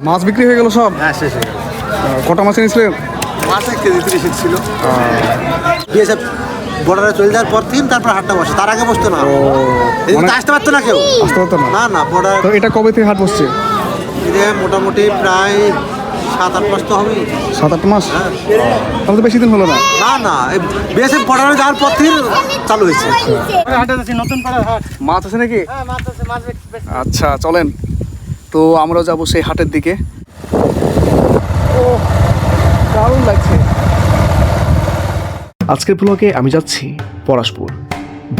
মাছ বিক্রি হয়ে গেল সব? হ্যাঁ, শেষ হয়ে গেল। কটা মাছ এনেছিলেন? মাছ 1 কেজি 30 ছিল। বিএসএফ বর্ডারে চলে যাওয়ার পর তারপর হাটটা বসে, তার আগে বসতো না। এদিকে তো আসতে পারতো না কেউ, আসতে পারতো না। না না বর্ডার। তো এটা কবে থেকে হাট বসছে? এটা মোটামুটি প্রায় 7-8 মাস তো হবে। 7-8 মাস? তাহলে তো বেশি দিন হলো না। না না, এই বিএসএফ বর্ডারে যাওয়ার পর চালু হয়েছে। হাটে যাচ্ছি, নতুন পাড়ার হাট। মাছ আছে নাকি? হ্যাঁ, মাছ আছে, মাছ বেশ। আচ্ছা চলেন, তো আমরা যাব সেই হাটের দিকে। ও দারুণ লাগছে। আজকের ব্লগে আমি যাচ্ছি পলাশপুর,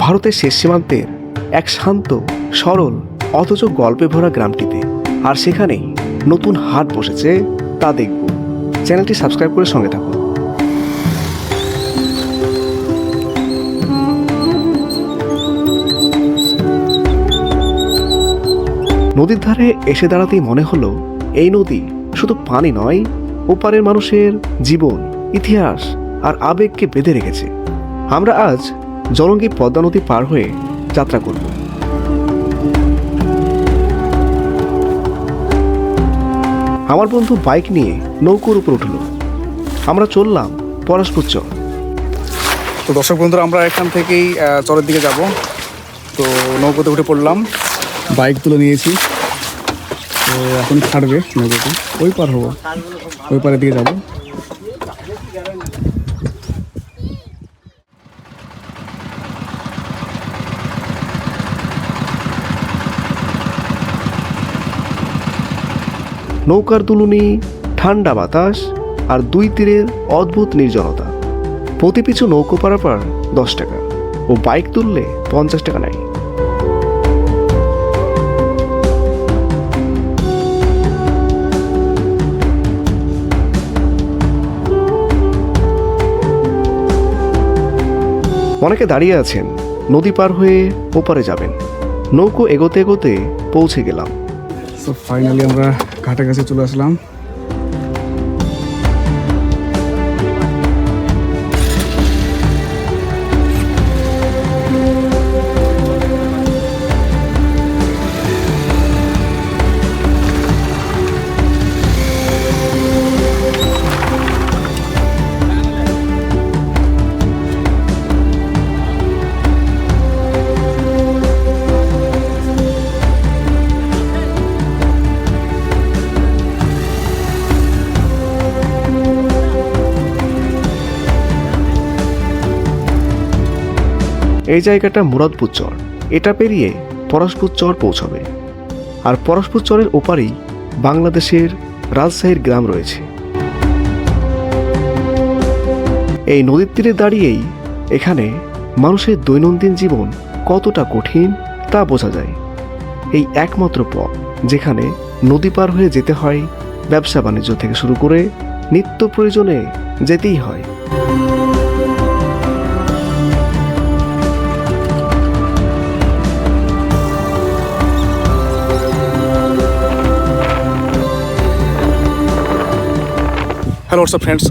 ভারতের শেষ সীমান্তের এক শান্ত, সরল অথচ গল্পে ভরা গ্রামটিতে। আর সেখানেই নতুন হাট বসেছে, তা দেখব। চ্যানেলটি সাবস্ক্রাইব করে সঙ্গে থাকুন। নদীর ধারে এসে দাঁড়াতেই মনে হলো এই নদী শুধু পানি নয়, ওপারের মানুষের জীবন, ইতিহাস আর আবেগকে বেঁধে রেখেছে। আমরা আজ জলঙ্গি পদ্মা নদী পার হয়ে যাত্রা করব। আমার বন্ধু বাইক নিয়ে নৌকোর উপর উঠল। আমরা চললাম পলাশপুর চর। তো দর্শক বন্ধুরা, আমরা এখান থেকেই চরের দিকে যাব। তো নৌকোতে উঠে পড়লাম, বাইক তুলে নিয়েছি। তো এখন ছাড়বে নৌকোটি, ওই পার হবো, ওই পারের দিকে যাব। নৌকার দুলুনি, ঠান্ডা বাতাস আর দুই তীরের অদ্ভুত নির্জনতা। প্রতি পিছু নৌকো পারাপার 10 টাকা ও বাইক তুললে 50 টাকা নেয়। অনেকে দাঁড়িয়ে আছেন, নদী পার হয়ে ওপারে যাবেন। নৌকো এগোতে এগোতে পৌঁছে গেলাম। তো ফাইনালি আমরা ঘাটের কাছে চলে আসলাম। এই জায়গাটা মুরাদপুর চর। এটা পেরিয়ে পলাশপুর চর পৌঁছাবে। আর পলাশপুর চরের ওপারেই বাংলাদেশের রাজশাহীর গ্রাম রয়েছে। এই নদীর তীরে দাঁড়িয়েই এখানে মানুষের দৈনন্দিন জীবন কতটা কঠিন তা বোঝা যায়। এই একমাত্র পথ যেখানে নদী পার হয়ে যেতে হয়, ব্যবসা বাণিজ্য থেকে শুরু করে নিত্য প্রয়োজনে যেতেই হয়। হ্যালো হোয়াটসঅ্যাপ ফ্রেন্ডস,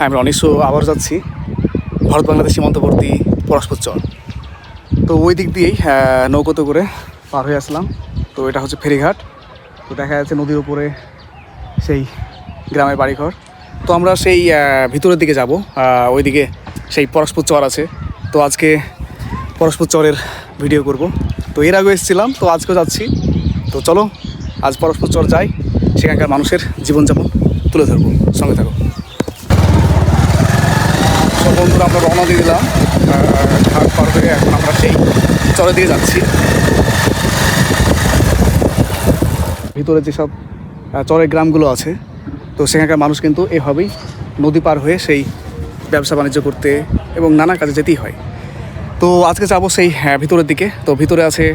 আমি রনি। সো আবার যাচ্ছি ভারত বাংলাদেশ সীমান্তবর্তী পলাশপুর চর। তো ওই দিক দিয়েই নৌকোতে করে পার হয়ে আসলাম। তো এটা হচ্ছে ফেরিঘাট। তো দেখা যাচ্ছে নদীর উপরে সেই গ্রামের বাড়িঘর। তো আমরা সেই ভিতরের দিকে যাব, ওইদিকে সেই পলাশপুর চর আছে। তো আজকে পলাশপুর চরের ভিডিও করব। তো এর আগে এসেছিলাম, তো আজকেও যাচ্ছি। তো চলো আজ পলাশপুর চর যাই, সেখানকার মানুষের জীবনযাপন তুলে ধরবো, সঙ্গে থাকো। সব বন্ধুরা আমরা রওনা দিয়ে দিলাম ঘাট পার হয়ে। এখন আমরা সেই চরের দিকে যাচ্ছি। ভিতরে যেসব চরের গ্রামগুলো আছে, তো সেখানকার মানুষ কিন্তু এভাবেই নদী পার হয়ে সেই ব্যবসা বাণিজ্য করতে এবং নানা কাজে যেতেই হয়। তো আজকে যাবো সেই ভিতরের দিকে। তো ভিতরে আছে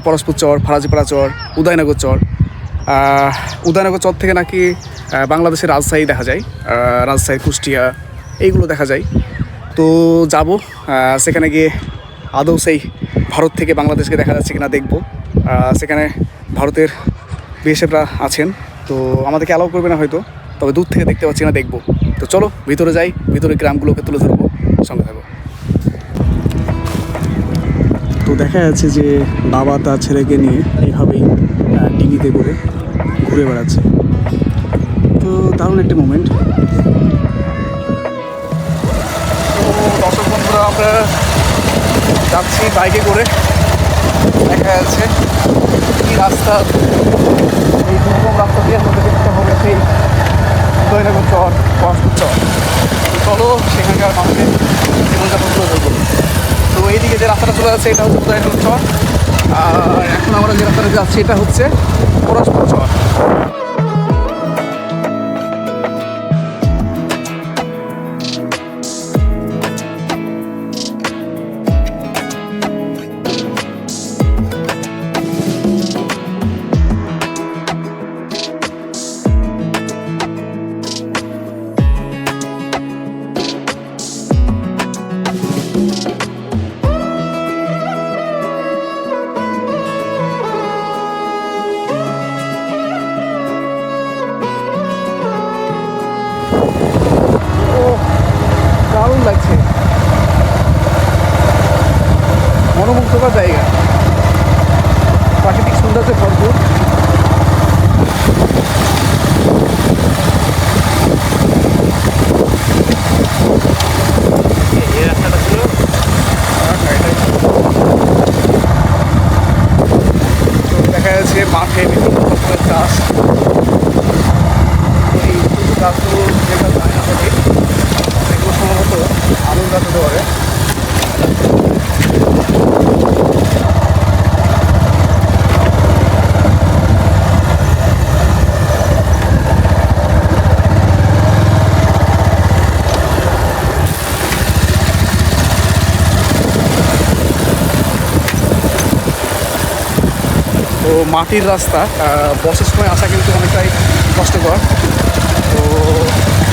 পলাশপুর চর, ফারাজিপাড়া চর, উদয়নগর চর। উদয়নগর চর থেকে নাকি বাংলাদেশের রাজশাহী দেখা যায়, রাজশাহী, কুষ্টিয়া এইগুলো দেখা যায়। তো যাব সেখানে গিয়ে আদৌ সেই ভারত থেকে বাংলাদেশকে দেখা যাচ্ছে কিনা দেখব। সেখানে ভারতের বিএসএফরা আছেন, তো আমাদেরকে অ্যালাউ করবে না হয়তো, তবে দূর থেকে দেখতে পাচ্ছি না, দেখব। তো চলো ভিতরে যাই, ভিতরে গ্রামগুলোকে তুলে ধরবো, সঙ্গে থাকো। তো দেখা যাচ্ছে যে বাবা তার ছেলেকে নিয়ে এইভাবেই ডিঙিতে করে ঘুরে বেড়াচ্ছে। দারুণ একটি মুভমেন্ট। তো দর্শক বন্ধুরা, আমরা যাচ্ছি বাইকে করে। দেখা যাচ্ছে কি রাস্তা, এই দুর্গম রাস্তা দিয়ে আমাদের দেখতে হবে সেই উদয়নগর চর, পরশপুর চর। চলো সেখানকার মানুষের জীবনযাপন তুলে ধরবো। তো এইদিকে যে রাস্তাটা চলে যাচ্ছে এটা হচ্ছে উদয়নগর চর, আর এখন আমরা যে রাস্তাটা যাচ্ছি এটা হচ্ছে পরশপুর চর। দারুণ লাগছে, মনোমুগ্ধকর জায়গা, প্রাকৃতিক সৌন্দর্যে ভরপুর। এই রাস্তাটা ছিল দেখা যাচ্ছে মাঠে বিভিন্ন রকমের চাষ। এই গাছগুলো যেটা যায় আমাদের এগুলো সম্ভবত আলুর গাছ হতে পারে। তো মাটির রাস্তা, বর্ষার সময় আসা কিন্তু অনেকটাই কষ্টকর। তো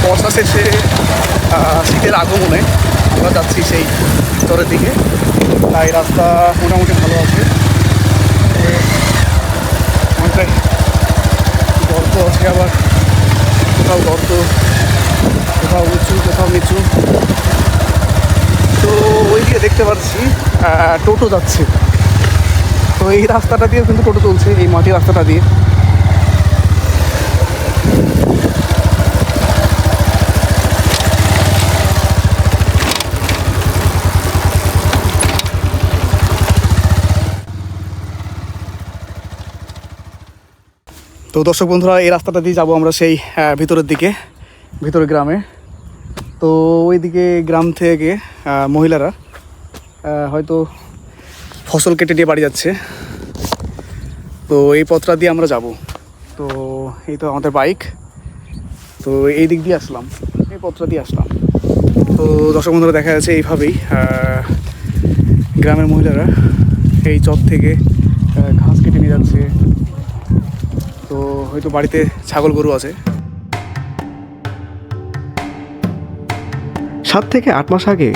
বর্ষা শেষে শীতের আগমনে আমরা যাচ্ছি সেই চরের দিকে, তাই রাস্তা মোটামুটি ভালো আছে। অনেকটাই গর্ত আছে, আবার কোথাও গর্ত, কোথাও উঁচু, কোথাও নিচু। তো ওই দিকে দেখতে পাচ্ছি টোটো যাচ্ছে। তো এই রাস্তাটা দিয়ে কিন্তু টোটো চলছে, এই মাটির রাস্তাটা দিয়ে। তো দর্শক বন্ধুরা, এই রাস্তাটা দিয়ে যাবো আমরা সেই ভিতরের দিকে, ভিতরের গ্রামে। তো ওইদিকে গ্রাম থেকে মহিলারা হয়তো ফসল কেটে নিয়ে বাড়ি যাচ্ছে। তো এই পথটা দিয়ে আমরা যাব। তো এই তো আমাদের বাইক, তো এই দিক দিয়ে আসলাম, এই পথটা দিয়ে আসলাম। তো দর্শক বন্ধুরা, দেখা যাচ্ছে এইভাবেই গ্রামের মহিলারা এই চর থেকে ঘাস কেটে নিয়ে যাচ্ছে। তো হয়তো বাড়িতে ছাগল গরু আছে। 7 থেকে 8 মাস আগে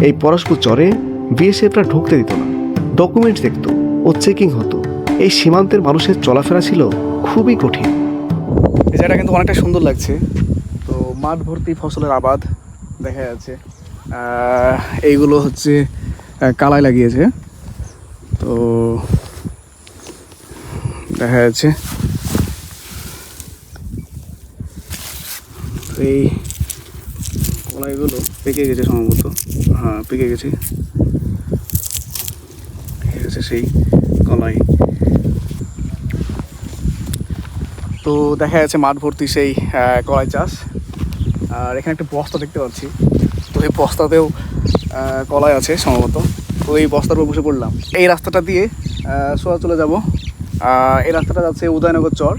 এই পরশপুর চরে বিএসএফরা ঢুকতে দিত না, ডকুমেন্টস দেখতো ও চেকিং হতো। এই সীমান্তের মানুষের চলাফেরা ছিল খুবই কঠিন। এই জায়গাটা কিন্তু অনেকটা সুন্দর লাগছে। তো মাঠ ভর্তি ফসলের আবাদ দেখা যাচ্ছে। এইগুলো হচ্ছে কালাই লাগিয়েছে। তো দেখা যাচ্ছে এই কলাইগুলো পেকে গেছে সম্ভবত, হ্যাঁ পেকে গেছে, সেই কলাই। তো দেখা যাচ্ছে মাঠ ভর্তি সেই কলাই চাষ। আর এখানে একটা বস্তা দেখতে পাচ্ছি, তো এই বস্তাতেও কলাই আছে সম্ভবত। তো এই বস্তার উপর বসে পড়লাম। এই রাস্তাটা দিয়ে সোজা চলে যাব। এই রাস্তাটা যাচ্ছে উদয়নগর চর।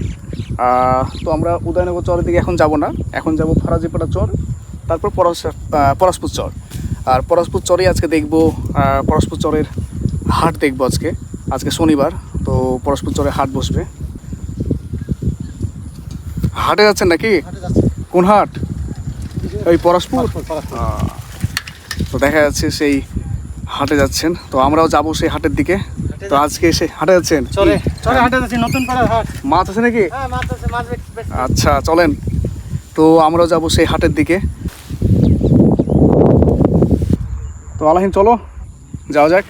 তো আমরা উদয়নগর চরের দিকে এখন যাব না, এখন যাব ফরাজিপাড়া চর, তারপর পরশপুর চর। আর পরশপুর চরেই আজকে দেখব, পরশপুর চরের হাট দেখব আজকে। আজকে শনিবার, তো পরশপুর চরে হাট বসবে। হাটে যাচ্ছেন নাকি? কোন হাট? ওই পরশপুর। তো দেখা যাচ্ছে সেই হাটে যাচ্ছেন, তো আমরাও যাবো সেই হাটের দিকে। তো আজকে এসে হাটে যাচ্ছেন? চরে হাটে যাচ্ছি, নতুন পাড়ার হাট। মাছ আছে নাকি? হ্যাঁ, মাছ আছে, মাছ বেচছি। আচ্ছা চলেন, তো আমরাও যাবো সেই হাটের দিকে। তো আলাহিন চলো যাওয়া যাক।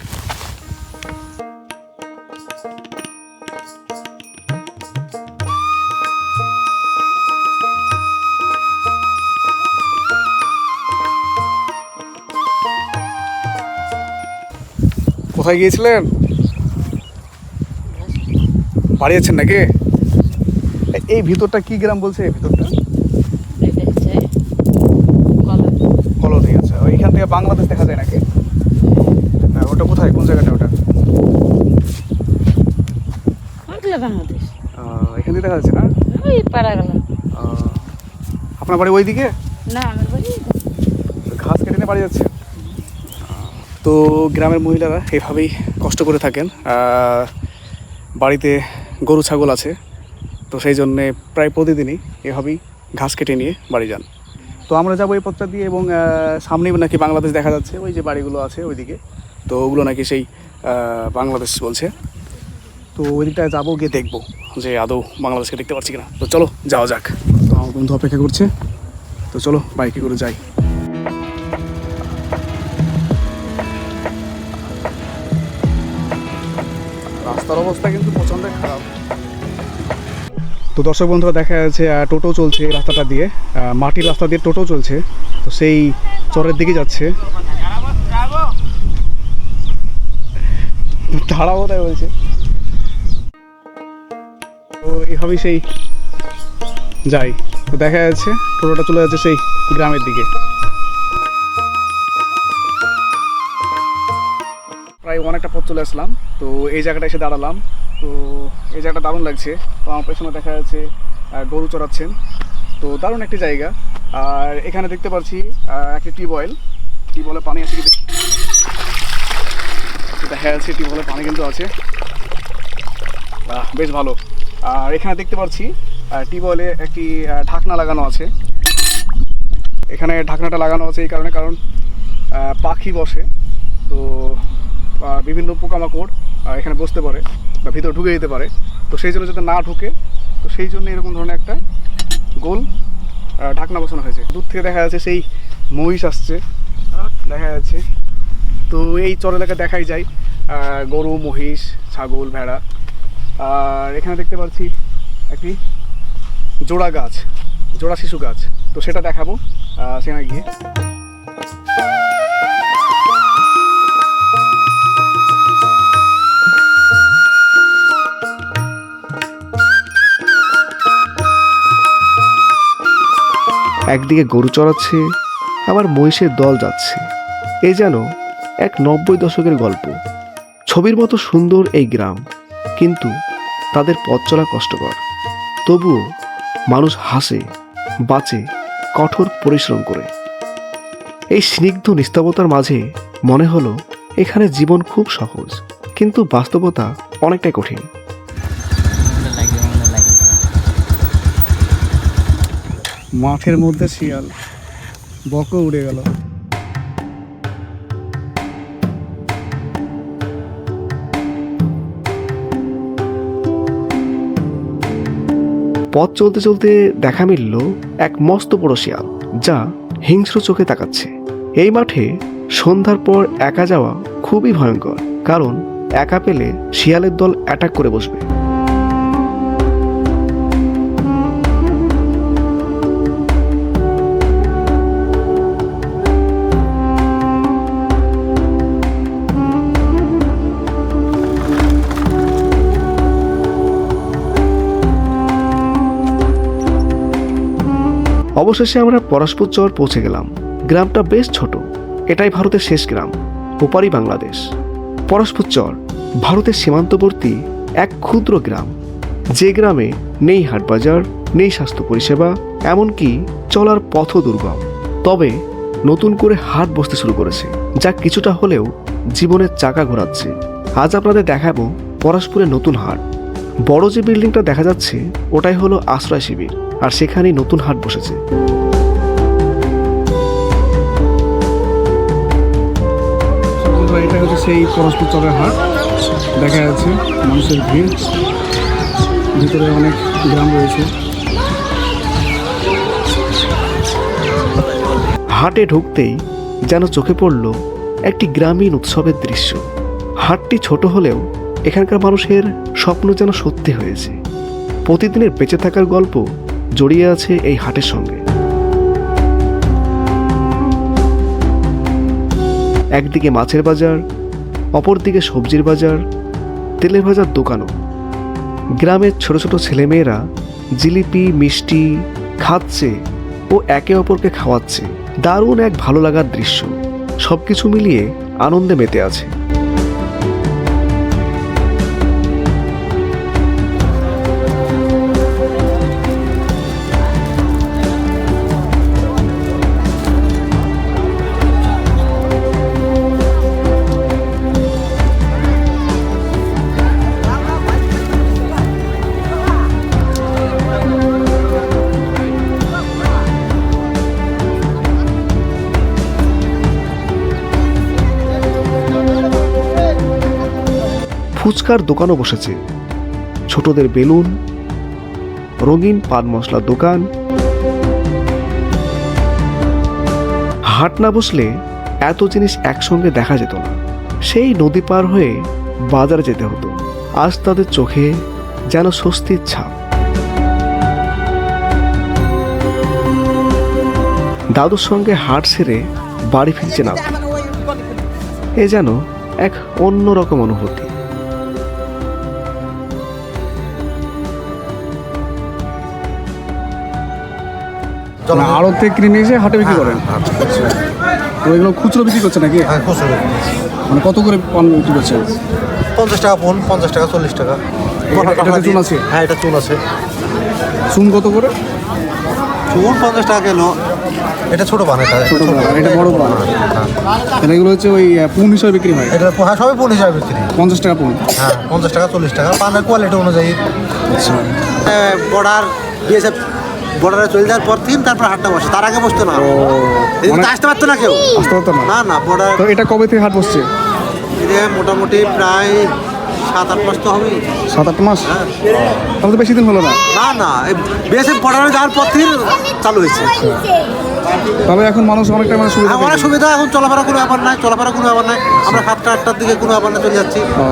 কোথায় গিয়েছিলেন? বাড়ি যাচ্ছেন নাকি? এই ভিতরটা কি গ্রাম বলছে? এই ভিতরটা এটা হচ্ছে কলোনি। আচ্ছা, ওইখান থেকে বাংলাদেশ দেখা যায় নাকি? হ্যাঁ, ওটা কোথায়, কোন জায়গাটা ওটা? বাংলাদেশ। এখান থেকে দেখা যাচ্ছে না? ওই পাড়া গেল আপনার বাড়ি ওইদিকে? না, আমার বাড়ি ঘাস কেটে নিয়ে বাড়ি যাচ্ছে। তো গ্রামের মহিলারা এভাবেই কষ্ট করে থাকেন। বাড়িতে গরু ছাগল আছে, তো সেই জন্যে প্রায় প্রতিদিনই এভাবেই ঘাস কেটে নিয়ে বাড়ি যান। তো আমরা যাবো এই পথটা দিয়ে, এবং সামনেই নাকি বাংলাদেশ দেখা যাচ্ছে। ওই যে বাড়িগুলো আছে ওইদিকে, তো ওগুলো নাকি সেই বাংলাদেশ বলছে। তো ওই দিকটায় যাবো, গিয়ে দেখবো যে আদৌ বাংলাদেশকে দেখতে পাচ্ছি কিনা। তো চলো যাওয়া যাক। তো আমার বন্ধু অপেক্ষা করছে, তো চলো বাইকে করে যাই। রাস্তার অবস্থা কিন্তু প্রচণ্ড খারাপ। তো দর্শক বন্ধুরা, দেখা যাচ্ছে টোটো চলছে এই রাস্তাটা দিয়ে, মাটির রাস্তা দিয়ে টোটো চলছে। তো সেই চরের দিকে যাচ্ছে। দাঁড়াবো তাই বলছে। তো এইভাবেই সেই যাই। তো দেখা যাচ্ছে টোটোটা চলে যাচ্ছে সেই গ্রামের দিকে। প্রায় অনেকটা পথ চলে আসলাম। তো এই জায়গাটা এসে দাঁড়ালাম। তো এই জায়গাটা দারুণ লাগছে। তো আমার পেছনে দেখা যাচ্ছে গরু চড়াচ্ছেন। তো দারুণ একটি জায়গা। আর এখানে দেখতে পাচ্ছি একটি টিউবওয়েলে পানি আছে কি দেখি। দেখা যাচ্ছে টিউবওয়েলে পানি কিন্তু আছে, বেশ ভালো। আর এখানে দেখতে পাচ্ছি টিউবওয়েলে একটি ঢাকনা লাগানো আছে। এখানে ঢাকনাটা লাগানো আছে এই কারণে, কারণ পাখি বসে, তো বিভিন্ন পোকামাকড় এখানে বসতে পারে বা ভিতরে ঢুকে যেতে পারে। তো সেই জন্য যাতে না ঢুকে, তো সেই জন্য এরকম ধরনের একটা গোল ঢাকনা বসানো হয়েছে। দূর থেকে দেখা যাচ্ছে সেই মহিষ আসছে, দেখা যাচ্ছে। তো এই চর এলাকা দেখাই যায় গরু, মহিষ, ছাগল, ভেড়া। আর এখানে দেখতে পাচ্ছি একটি জোড়া শিশু গাছ। তো সেটা দেখাবো সেখানে গিয়ে। একদিকে গরু চড়াচ্ছে, আবার মহিষের দল যাচ্ছে। এই যেন এক 90 দশকের গল্প। ছবির মতো সুন্দর এই গ্রাম, কিন্তু তাদের পথ চলা কষ্টকর। তবুও মানুষ হাসে, বাঁচে কঠোর পরিশ্রম করে। এই স্নিগ্ধ নিস্তবতার মাঝে মনে হলো এখানে জীবন খুব সহজ, কিন্তু বাস্তবতা অনেকটাই কঠিন। মাঠের মধ্যে শিয়াল, বকও উড়ে গেল। পথ চলতে চলতে দেখা মিলল এক মস্ত বড় শিয়াল, যা হিংস্র চোখে তাকাচ্ছে। এই মাঠে সন্ধ্যার পর একা যাওয়া খুবই ভয়ঙ্কর, কারণ একা পেলে শিয়ালের দল অ্যাটাক করে বসবে। অবশেষে আমরা পরশপুর চর পৌঁছে গেলাম। গ্রামটা বেশ ছোট, এটাই ভারতের শেষ গ্রাম, ওপারই বাংলাদেশ। পরশপুর চর ভারতের সীমান্তবর্তী এক ক্ষুদ্র গ্রাম, যে গ্রামে নেই হাটবাজার, নেই স্বাস্থ্য পরিষেবা, এমনকি চলার পথও দুর্গম। তবে নতুন করে হাট বসতে শুরু করেছে, যা কিছুটা হলেও জীবনের চাকা ঘোরাচ্ছে। আজ আপনাদের দেখাবো পরশপুরের নতুন হাট। বড় যে বিল্ডিংটা দেখা যাচ্ছে ওটাই হলো আশ্রয় শিবির, আর সেখানেই নতুন হাট বসেছে। এটা হচ্ছে সেই পরশপুর চরের হাট। দেখা যাচ্ছে মানুষের ভিড়, ভিতরে অনেক গ্রাম রয়েছে। হাটে ঢুকতেই যেন চোখে পড়ল একটি গ্রামীণ উৎসবের দৃশ্য। হাটটি ছোট হলেও এখানকার মানুষের স্বপ্ন যেন সত্যি হয়েছে। প্রতিদিনের বেঁচে থাকার গল্প জড়িয়ে আছে এই হাটের সঙ্গে। একদিকে মাছের বাজার, অপরদিকে সবজির বাজার, তেলে ভাজার দোকানও। গ্রামের ছোট ছোট ছেলেমেয়েরা জিলিপি মিষ্টি খাচ্ছে ও একে অপরকে খাওয়াচ্ছে। দারুণ এক ভালো লাগার দৃশ্য। সবকিছু মিলিয়ে আনন্দে মেতে আছে। ফুচকার দোকানও বসেছে, ছোটদের বেলুন, রঙিন পান মশলার দোকান। হাট না বসলে এত জিনিস একসঙ্গে দেখা যেত না। সেই নদী পার হয়ে বাজারে যেতে হতো। আজ তাদের চোখে যেন স্বস্তির ছাপ। দাদুর সঙ্গে হাট সেরে বাড়ি ফিরছে না, এ যেন এক অন্যরকম অনুভূতি। আড়ত থেকে কিনে নিয়ে এসে হাটে বিক্রি করেন? তো এগুলো খুচরো বিক্রি করছে নাকি? হ্যাঁ খুচরো। মানে কত করে পান বিক্রি করছেন? 50 টাকা পোন, 50 টাকা 40 টাকা। এটাতে চুন আছে? হ্যাঁ এটা চুন আছে। চুন কত করে? চুন 50 টাকা কিলো। এটা ছোট পান, এটা ছোট পান, এটা বড় পান। তাহলে এগুলো হচ্ছে ওই পুন হিসাবে বিক্রি হয়? এটা হ্যাঁ সবই পোন হিসাবে বিক্রি। 50 টাকা পুন? হ্যাঁ 50 টাকা 40 টাকা পানের কোয়ালিটি অনুযায়ী। আচ্ছা। বর্ডার বিএসএফ বর্ডারে চলে যাওয়ার পর দিন তারপর হাটটা বসে, তার আগে বসতো না। এদিকে তো আসতে পারতো না কেউ। আসতে পারতো না? না না বর্ডার। তো এটা কবে থেকে হাট বসছে? এটা মোটামুটি প্রায় 7-8 মাস তো হবে। 7-8 মাস? হ্যাঁ। তাহলে তো বেশি দিন হলো না। না না বিএসএফ বর্ডারে যাওয়ার পর থেকে চালু হয়েছে। তবে এখন মানুষ অনেকটা মানে সুবিধা অনেক পেয়েছে। সুবিধা, এখন চলাফেরা কোনো ব্যাপার নাই, চলাফেরা কোনো ব্যাপার নাই। আমরা 7টা-8টার দিকে কোনো ব্যাপার না চলে যাচ্ছি। ও,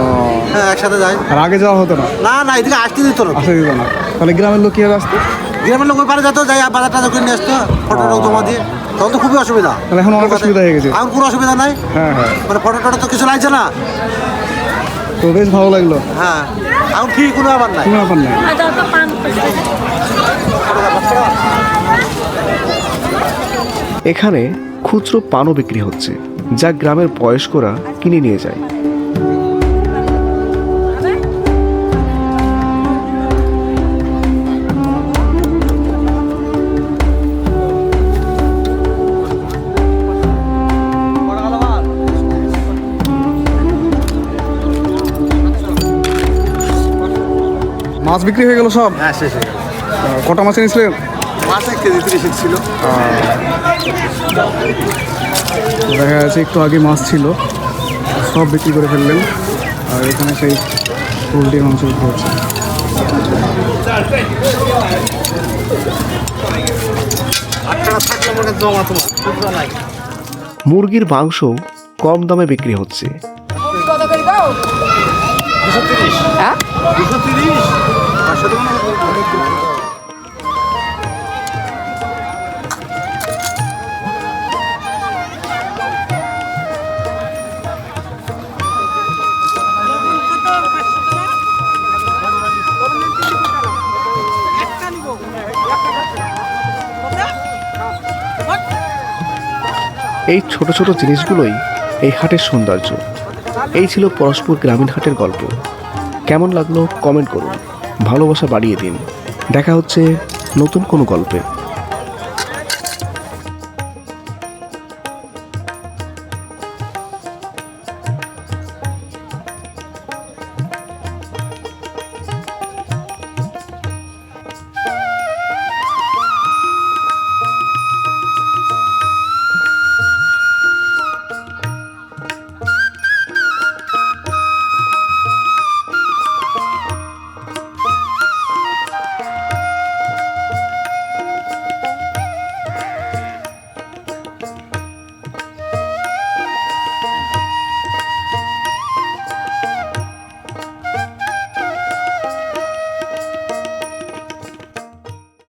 হ্যাঁ একসাথে যাই। আর আগে যাওয়া হতো না? না না এদিকে আসতে দিত না। আসতে দিত না? তাহলে গ্রামের লোক কীভাবে আসতো? গ্রামের লোক ওই পারে যেত, যাই বাজারটা যখন নিয়ে আসতো ফটো জমা দিয়ে, তখন তো খুবই অসুবিধা। তাহলে এখন অনেক সুবিধা হয়ে গেছে? এখন কোনো অসুবিধা নাই। হ্যাঁ হ্যাঁ। মানে ফটো টটো তো কিছু লাগছে না। তো বেশ ভালো লাগলো। হ্যাঁ এখন ঠিক কোনো ব্যাপার নাই। কোনো ব্যাপার নেই। এখানে খুচরো পানও বিক্রি হচ্ছে, যা গ্রামের বয়স্করা কিনে নিয়ে যায়। মাছ বিক্রি হয়ে গেল সব? হ্যাঁ শেষ হয়ে গেল। কটা মাছ এনেছিলেন? মাছ 1 কেজি 30 ছিল। দেখা যাচ্ছে একটু আগে মাছ ছিল, সব বিক্রি করে ফেললেন। আর এখানে সেই পোলট্রি মাংস বিক্রি হচ্ছে। মুরগির মাংস কম দামে বিক্রি হচ্ছে। এই ছোট ছোট জিনিসগুলোই এই হাটের সৌন্দর্য। এই ছিল পরশপুর গ্রামীণ হাটের গল্প। কেমন লাগলো কমেন্ট করুন, ভালোবাসা বাড়িয়ে দিন। দেখা হচ্ছে নতুন কোনো গল্পে।